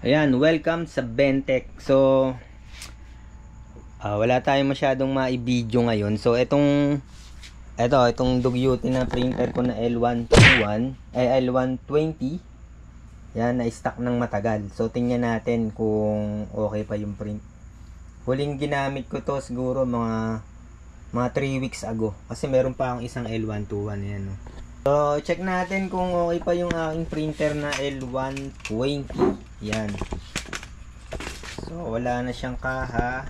Ayan, welcome sa Bentech. So, wala tayong masyadong maibidyo ngayon. So, itong dugyutin na printer ko na L121, ay L120. Yan, na-stock ng matagal. So, tingnan natin kung okay pa yung print. Huling ginamit ko to siguro mga 3 weeks ago. Kasi meron pa akong isang L121. Yan, no? So, check natin kung okay pa yung aking printer na L120. Yan. So, wala na siyang kaha.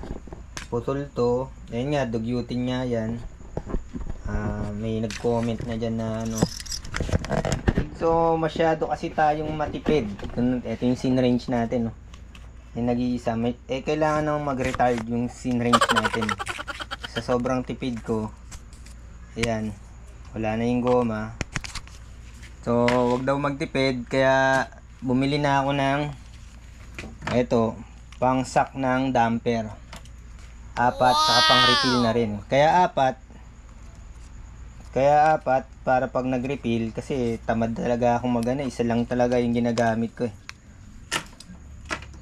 Putol to. Ayun nga, dugyutin niya yan. May nag-comment na dyan na ano. So, masyado kasi tayong matipid. Ito yung scene range natin. No? Yung nag-iisa. Kailangan nang mag-retard yung scene range natin. Sa sobrang tipid ko. Ayan. Wala na yung goma. So, wag daw magtipid. Kaya, bumili na ako ng pang sack ng damper. 4, saka pang refill na rin. Kaya 4 para pag nag-refill, kasi tamad talaga akong magana, isa lang talaga yung ginagamit ko eh.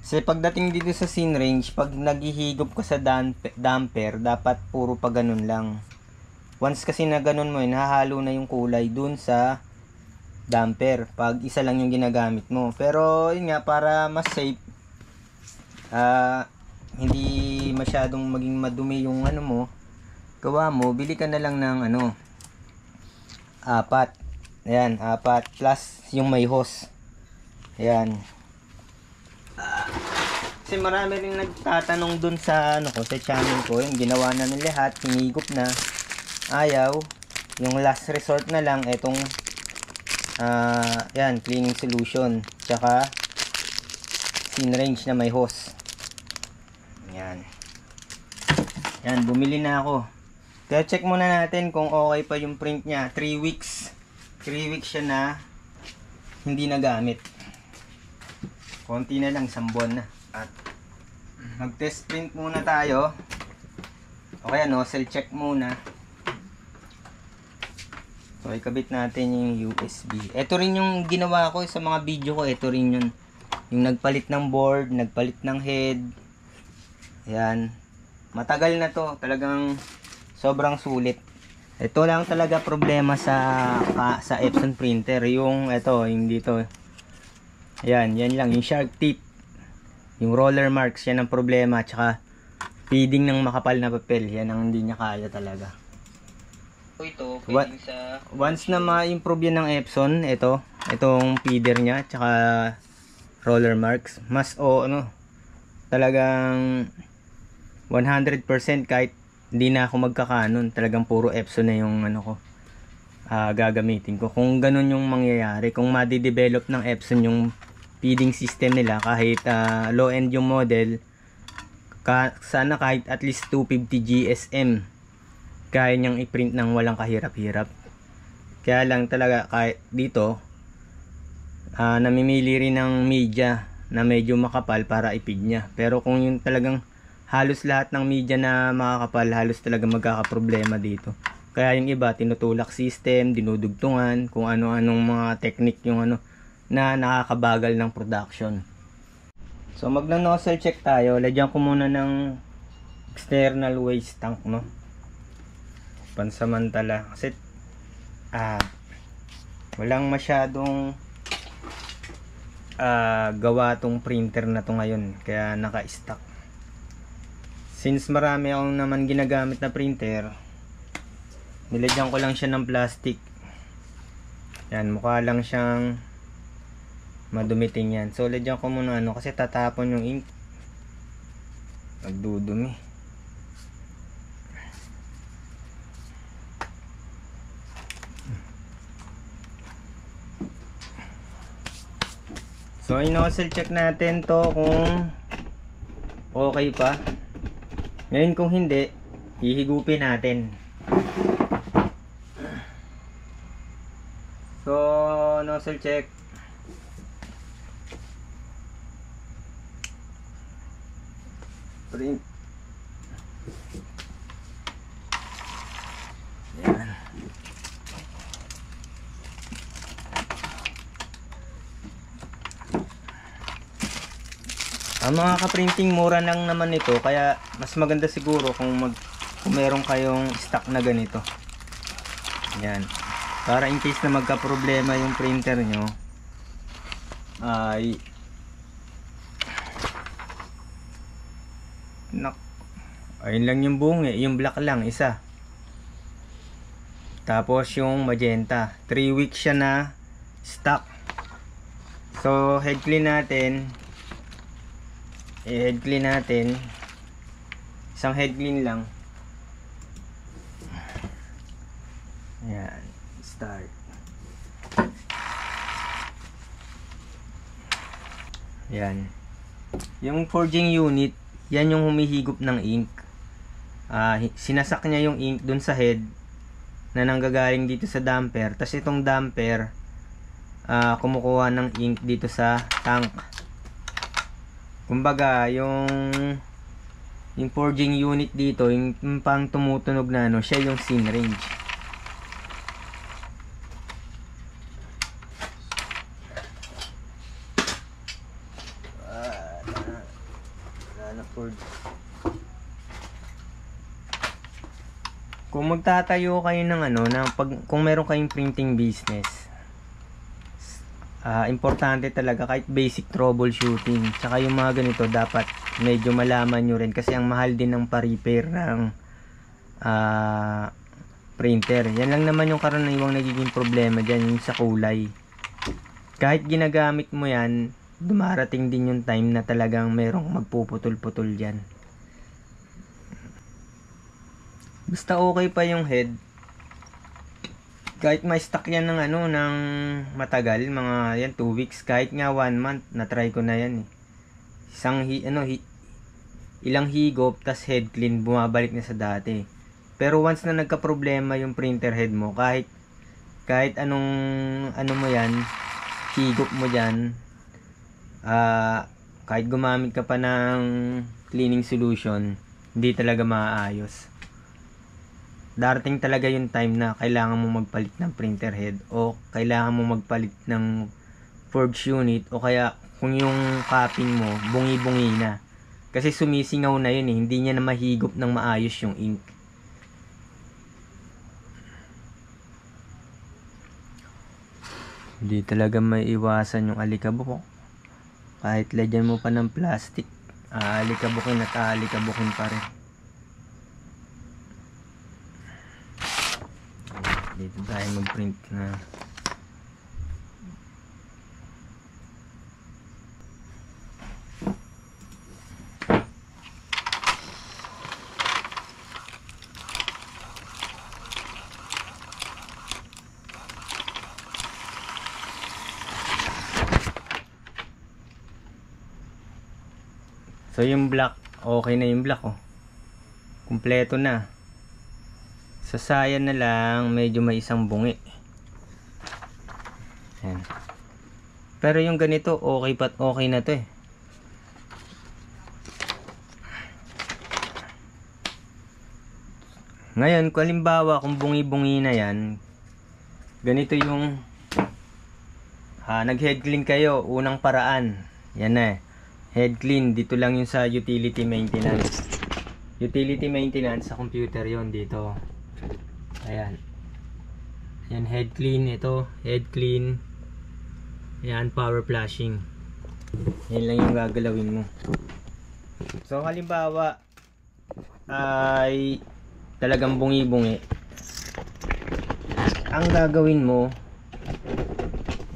Kasi pagdating dito sa scene range, pag naghihigop ka sa damper, dapat puro pa ganun lang. Once kasi na ganun mo, nahahalo na yung kulay dun sa damper pag isa lang yung ginagamit mo. Pero yun nga, para mas safe, hindi masyadong maging madumi yung ano mo, gawa mo, bili ka na lang ng 4. Ayan, 4 plus yung may hose. Ayan. Kasi marami rin nagtatanong dun sa sa channel ko, yung ginawa na ng lahat, hinigop na, ayaw, yung last resort na lang itong yan, cleaning solution, tsaka scene range na may hose. Yan. Yan, bumili na ako. Kaya check muna natin kung okay pa yung print niya. 3 weeks. 3 weeks siya na hindi nagamit. Konti na lang, 1 buwan na. At mag-test print muna tayo. Okay, nozzle check muna. So, ikabit natin yung USB. Ito rin yung ginawa ko sa mga video ko. Ito rin yun. Yung nagpalit ng board, nagpalit ng head. Ayan. Matagal na to. Talagang sobrang sulit. Ito lang talaga problema sa Epson printer. Yung yung dito. Ayan. Yan lang. Yung shark tip. Yung roller marks. Yan ang problema. Tsaka feeding ng makapal na papel. Yan ang hindi niya kaya talaga. Ito, once na ma-improve yan ng Epson, itong feeder niya, tsaka roller marks, mas talagang 100% kahit hindi na ako magkakanon, talagang puro Epson na yung gagamitin ko. Kung ganun yung mangyayari, kung ma-develop ng Epson yung feeding system nila, kahit low end yung model, sana kahit at least 250 GSM kaya niyang i-print ng walang kahirap-hirap. Kaya lang talaga kahit dito namimili rin ng media na medyo makapal para i-feed niya. Pero kung yung talagang halos lahat ng media na makakapal, halos talaga magkakaproblema dito. Kaya yung iba tinutulak system, dinudugtungan, kung ano-anong mga technique yung na nakakabagal ng production. So magna-nozzle check tayo. Lagyan ko muna ng external waste tank, pansamantala, kasi walang masyadong gawa tong printer na to ngayon, kaya naka-stock. Since marami akong naman ginagamit na printer, nilagyan ko lang siya ng plastic. Yan, mukha lang siyang madumiting yan. So lagyan ko muna kasi tatapon yung ink, nagdudumi. So, i-nozzle check natin to kung okay pa. Ngayon kung hindi, hihigupin natin. So, nozzle check. Print. Yan. Mga ka-printing, mura lang naman ito, kaya mas maganda siguro kung meron kayong stock na ganito. Yan. Para in case na magka-problema yung printer nyo, ay ayun lang yung bungi, yung black lang isa. Tapos yung magenta, 3 weeks siya na stock. So head clean natin. Head clean natin. Isang head clean lang. Ayan, start. Ayan. Yung forging unit, yan yung humihigop ng ink. Sinasak niya yung ink dun sa head na nanggagaling dito sa damper. Tapos itong damper, kumukuha ng ink dito sa tank. Kumbaga, yung forging unit dito, yung pang tumutunog na ano, siya yung scene range. Kung magtatayo kayo ng kung meron kayong printing business, importante talaga kahit basic troubleshooting, tsaka yung mga ganito dapat medyo malaman nyo rin, kasi ang mahal din ng pa-repair ng printer. Yan lang naman yung karaniwang nagiging problema dyan, yung sa kulay. Kahit ginagamit mo yan, dumarating din yung time na talagang merong magpuputol-putol dyan. Basta okay pa yung head, kahit may stock yan ng ng matagal, mga yan 2 weeks, kahit nga 1 month, na try ko na yan ilang higop tas head clean, bumabalik na sa dati. Pero once na nagka-problema yung printer head mo, kahit anong mo yan, higop mo dyan, kahit gumamit ka pa ng cleaning solution, hindi talaga maayos. Darating talaga yung time na kailangan mo magpalit ng printer head, o kailangan mo magpalit ng forge unit, o kaya kung yung capping mo bungi-bungi na, kasi sumisingaw na yun hindi niya na mahigop ng maayos yung ink. Hindi talaga may iwasan yung alikabok. Kahit lagyan mo pa ng plastic, alikabukin at alikabukin pa rin. Dito tayo mag-print na. So yung black, okay na yung black kumpleto na. Sa sayan na lang, medyo may isang bungi. Ayan. Pero yung ganito, okay na to Ngayon, kung halimbawa, kung bungi-bungi na yan, ganito yung nag-head clean kayo, unang paraan. Yan na. Head clean, dito lang yung sa utility maintenance. Utility maintenance sa computer yon dito. Ayan. Ayan, head clean. Ito, head clean. Ayan, power flashing. Yan lang yung gagalawin mo. So, halimbawa, ay talagang bungi-bungi. Ang gagawin mo,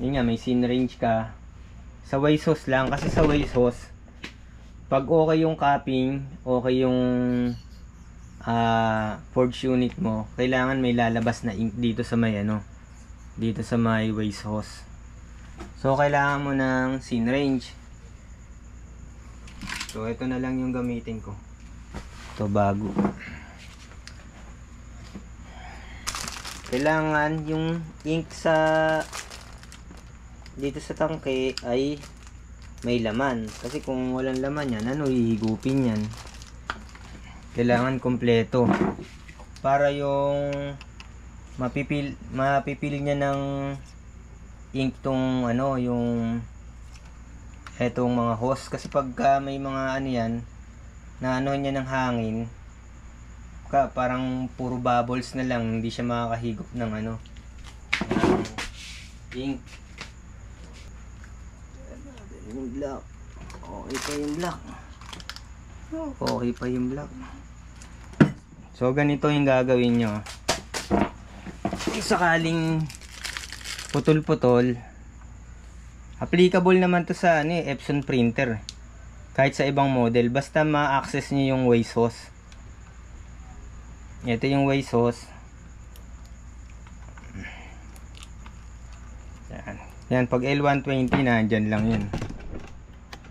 yun nga, may scene range ka. Sa waste hose lang. Kasi sa waste hose, pag okay yung capping, okay yung forge unit mo, kailangan may lalabas na ink dito sa may dito sa may waste hose. So kailangan mo ng scene range. So ito na lang yung gamitin ko. Ito bago. Kailangan yung ink sa dito sa tangke ay may laman, kasi kung walang laman yan, hihigupin yan. Kailangan kompleto para yung mapipil niya ng ink tong yung etong mga hose. Kasi pagka may mga ano yan, na ano niya ng hangin, parang puro bubbles na lang, hindi siya makakahigop ng ano, ng ink. Yung black, okay pa yung black. Okay pa yung black. So ganito yung gagawin nyo. Kung sakaling putol-putol, applicable naman to sa ano, Epson printer. Kahit sa ibang model, basta ma-access nyo yung waste hose. Ito yung waste hose. Yan. Yan, pag L120 nandyan lang yun.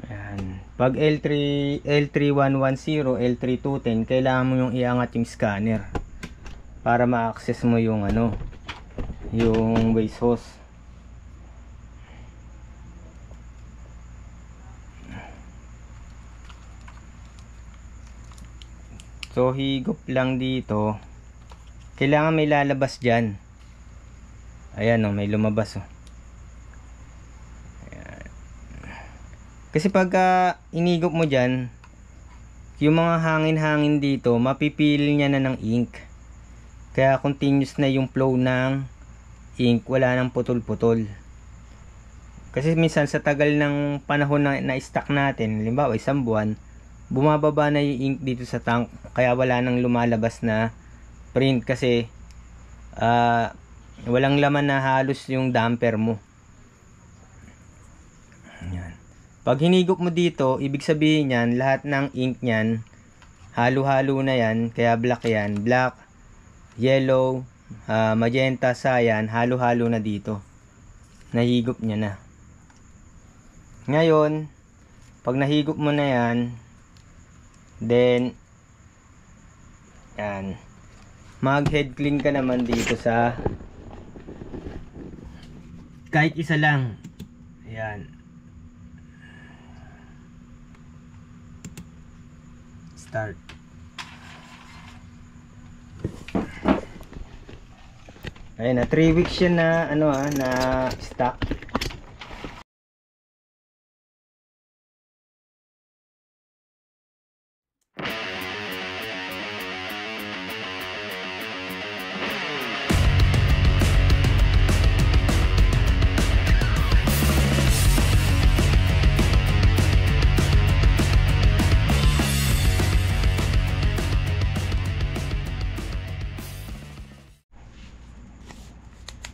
Yan. Pag L3110, L3210, kailangan mo yung iangat yung scanner para ma-access mo yung ano, yung waste hose. So higop lang dito. Kailangan may lalabas dyan. Ayan o, may lumabas o. Ayan. Kasi pagka inigop mo dyan, yung mga hangin-hangin dito, mapipili niya na ng ink. Kaya continuous na yung flow ng ink, wala nang putol-putol. Kasi minsan sa tagal ng panahon na stock natin, halimbawa isang buwan, bumababa na yung ink dito sa tank, kaya wala nang lumalabas na print kasi walang laman na halos yung damper mo. Yan. Pag hinigop mo dito, ibig sabihin yan, lahat ng ink nyan halo-halo na yan, kaya black yan, black, yellow, magenta, cyan, halo-halo na dito, nahigop nya na. Ngayon pag nahigop mo na yan, then yan, mag head clean ka naman dito sa kahit isa lang. Ayan, start. Ayun na, 3 weeks yan na ano na stock.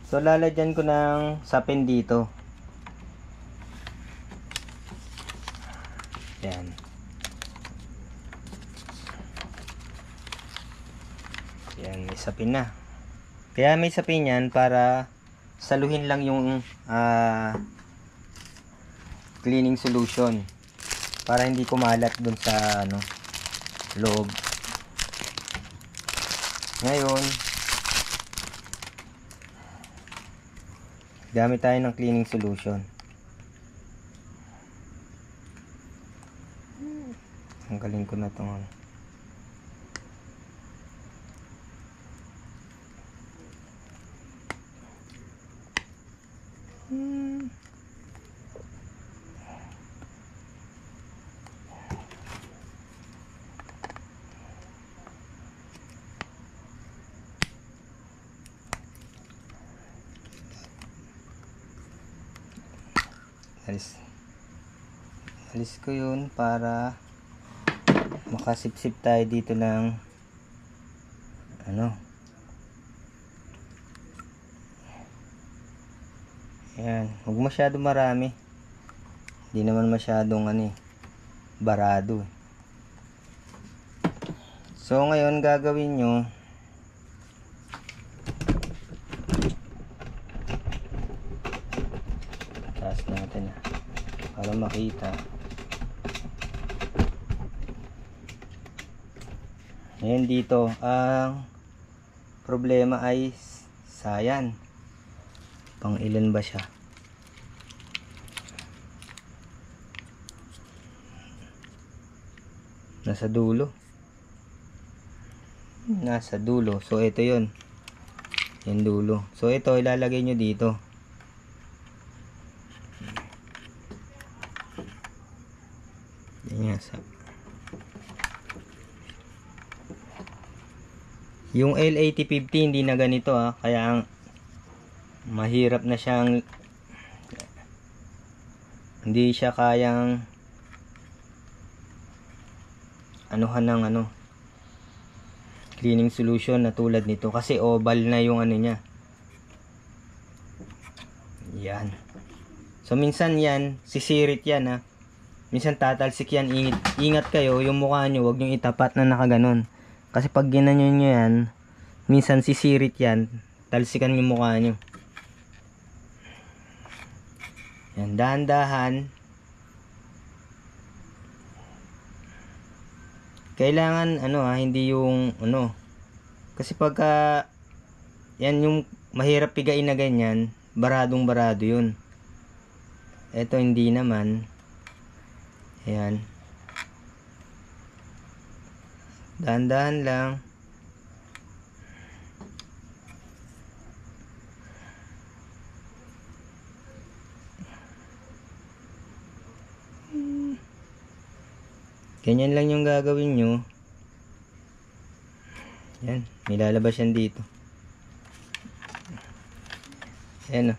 So lalagyan ko ng sapin dito. Yan. Yan, may sapin na. Kaya may sapin yan para saluhin lang yung cleaning solution para hindi kumalat dun sa ano, loob. Ngayon gamit tayo ng cleaning solution. Tanggalin ko na itong alis ko yun para makasipsip tayo dito ng ano. Ayan, huwag masyado marami, hindi naman masyadong ano barado. So ngayon gagawin nyo, taas natin para makita. Ngayon dito, ang problema ay cyan. Pang ilan ba siya? Nasa dulo. Nasa dulo. So ito yun. Yung dulo. So ito ilalagay nyo dito. Yan, yung L8050 hindi na ganito kaya ang mahirap na siyang, hindi siya kayang anuhan ng cleaning solution na tulad nito kasi oval na yung niya. Yan. So minsan yan, sisirit yan minsan tatalsik yan. Ingat kayo, yung mukha nyo huwag nyo itapat na nakaganon. Kasi pag ginanyo nyo yan, minsan sisirit yan, talsikan yung mukha nyo. Yan, dahan-dahan. Kailangan hindi yung kasi pagka yan yung mahirap pigain na ganyan, baradong barado yun. Ito hindi naman. Ayan, dahan-dahan lang. Ganyan lang yung gagawin nyo. Yan, nilalabas yan dito. Ayan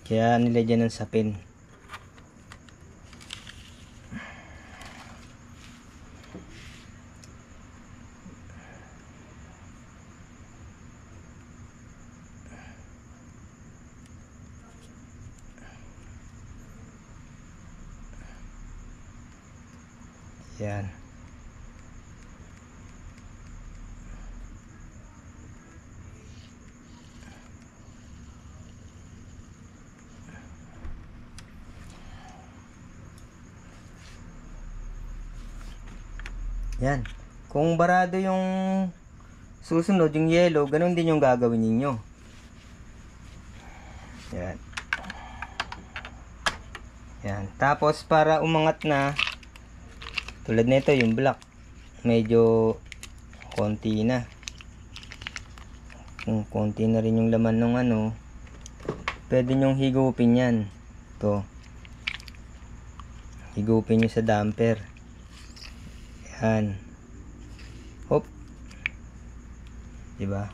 kaya nilagyan ng sapin. Yan. Yan. Kung barado yung susunod, yung yellow, ganun din yung gagawin ninyo. Yan. Yan. Tapos para umangat na, tulad nito yung black, medyo konti na. Kung konti na rin yung laman ng pwede nyong higupin yan. Ito. Higupin nyo sa damper. Yan. Hop. Diba?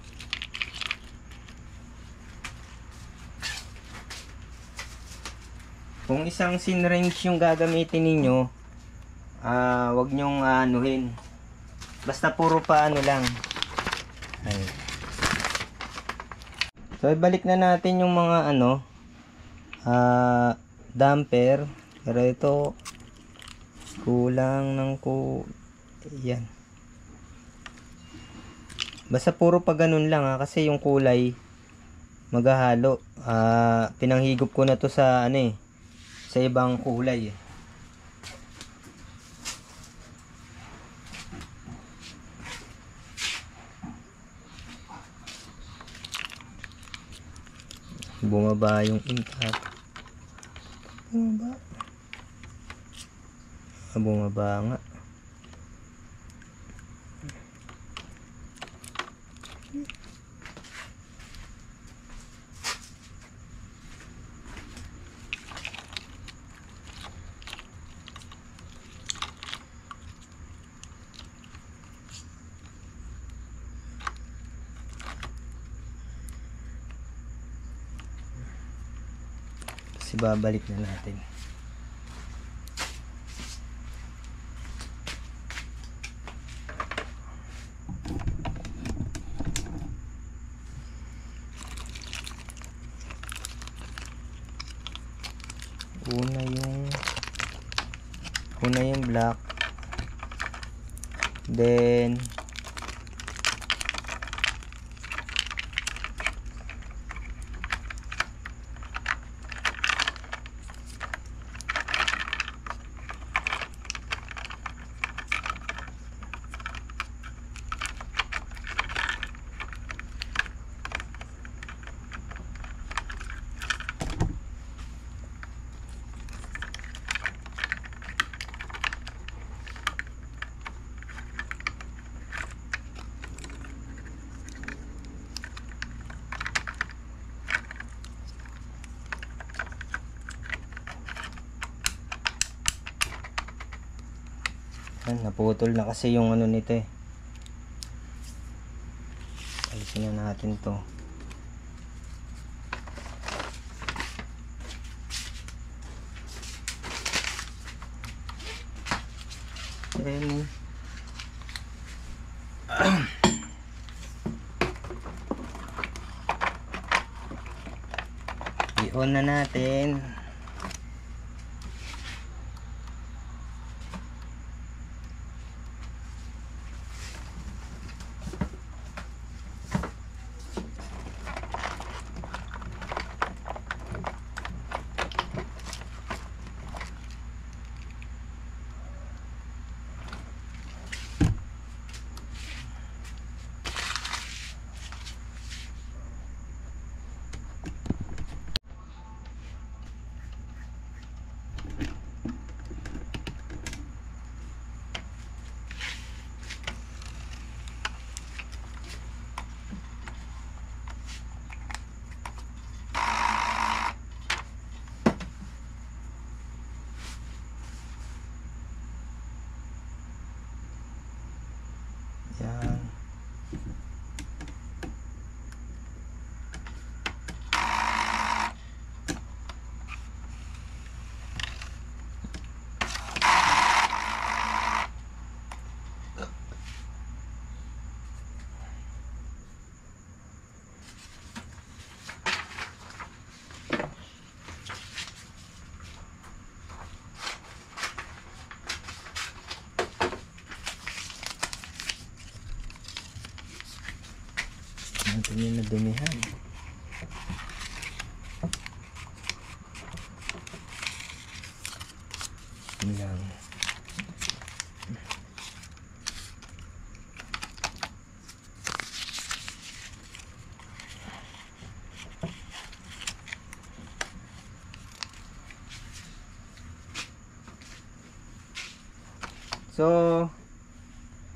Kung isang syringe yung gagamitin ninyo, wag nyong anuhin. Basta puro lang. Ayun. So ibalik na natin yung mga damper. Pero ito kulang ng yan. Basta puro pa ganun lang kasi yung kulay maghahalo. Pinanghigop ko na to sa sa ibang kulay Bumaba yung impact. Bumaba nga. Kasi babalik na natin. Una yung black, then Yan, naputol na kasi yung ano nito eh. Alisin na natin to. Then i-on na natin. Yan. Natin yung nadumihan. Yun lang. So,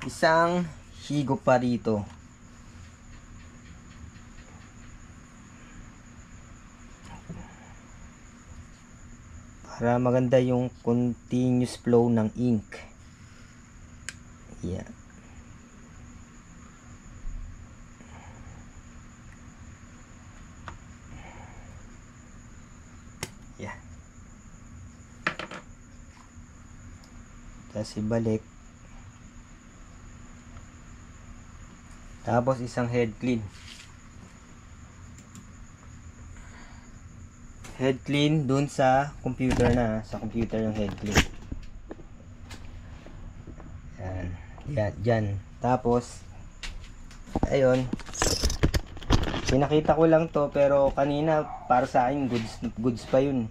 isang higop pa rito. Para maganda yung continuous flow ng ink. Yeah. Yeah. Tapos ibalik. Tapos isang head clean. Head clean dun sa computer na. Sa computer yung head clean. Yan. Yan. Dyan. Tapos, ayun. Pinakita ko lang to pero kanina para sa akin goods pa yun.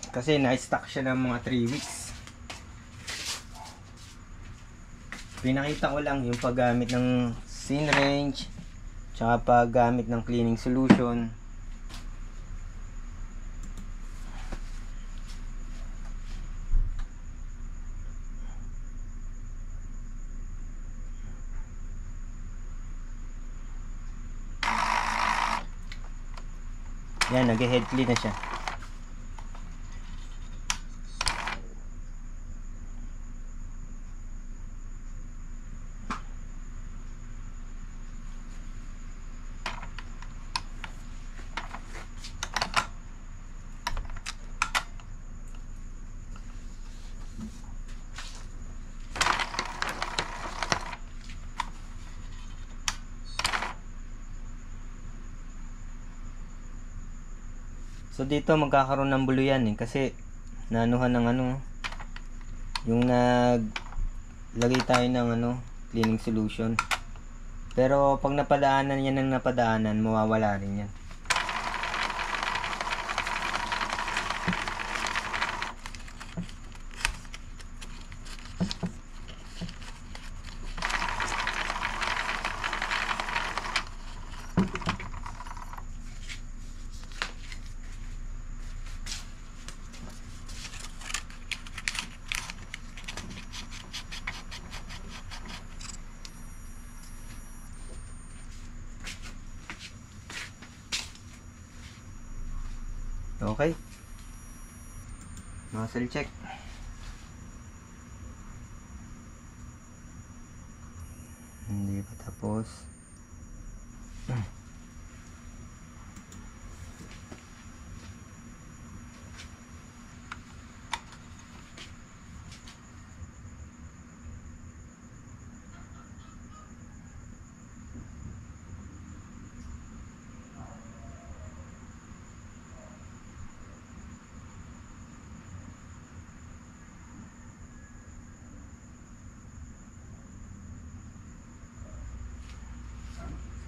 Kasi na-stock siya ng mga 3 weeks. Pinakita ko lang yung paggamit ng Synrange. Tsaka paggamit ng cleaning solution. Yan, nag-head clean na siya. So dito magkakaroon ng bulo yan eh, kasi naanuhan ng ano, yung naglagay tayo ng ano, cleaning solution. Pero pag napadaanan yan ng napadaanan, mawawala rin yan. Okay. Nozzle check. Hindi pa tapos.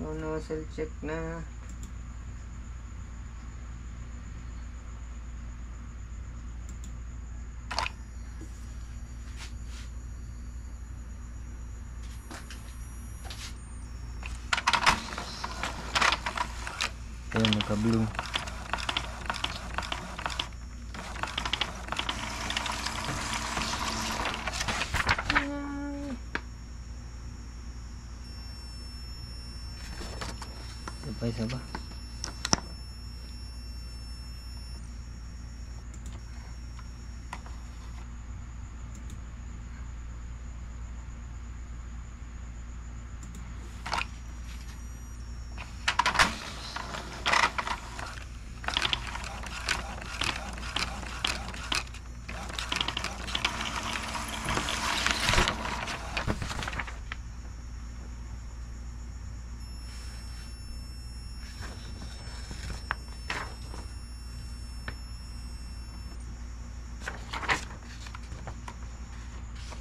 So, nozzle check na. Ayan, nagka-blue. Isa ba?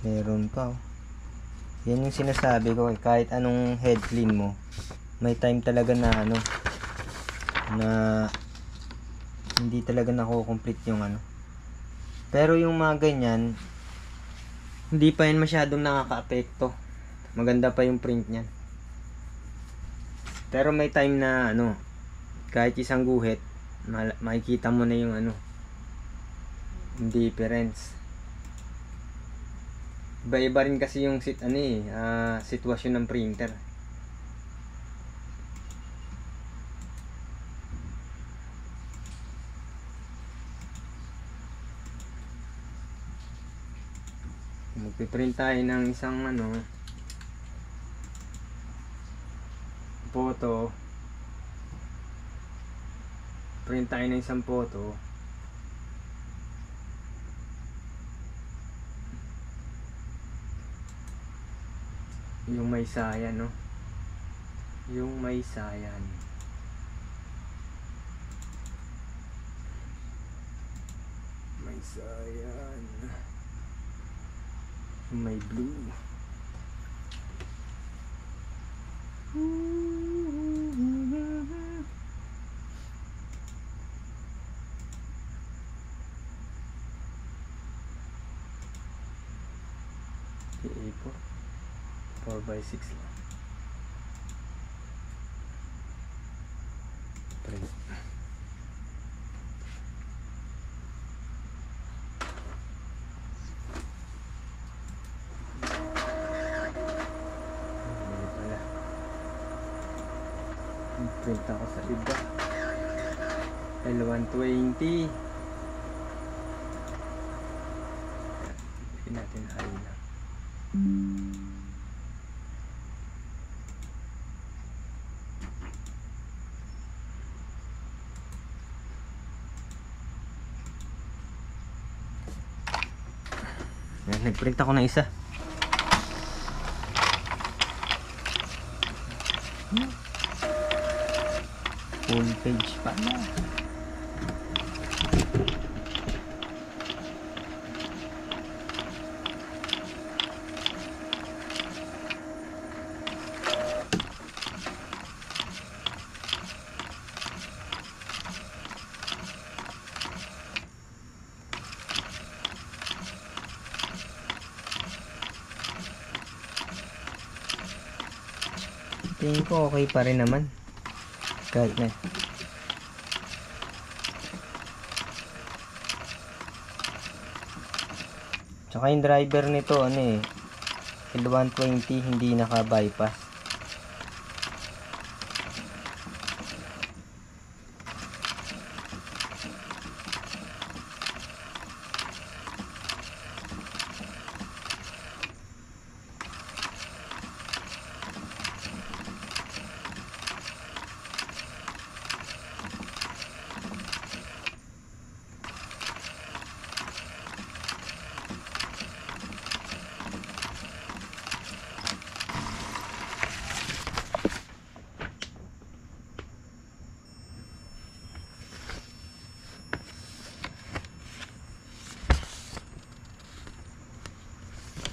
Meron pa oh. Yan yung sinasabi ko, kahit anong head clean mo, may time talaga na ano, na hindi talaga nako-complete yung ano. Pero yung mga ganyan, hindi pa yan masyadong nakaka-apekto. Maganda pa yung print niyan. Pero may time na ano, kahit isang guhit, makikita mo na yung ano, difference. Iba-iba rin kasi yung sitwasyon ng printer. Magpiprint tayo ng isang photo. Print tayo ng isang photo. Yung may sayan, no? Yung may sayan. May sayan. Yung may blue. A4 4x6 lang. Print. Print ako sa iba. L120. Piliin natin high na. Yan, nag-print ako ng isa. Full page pa na. Tingin ko okay pa rin naman. Kahit na. Tsaka yung driver nito L120 hindi naka-bypass.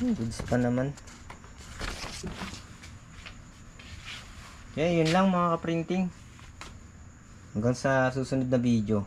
Goods pa naman. Kaya yun lang mga ka-printing. Hanggang sa susunod na video.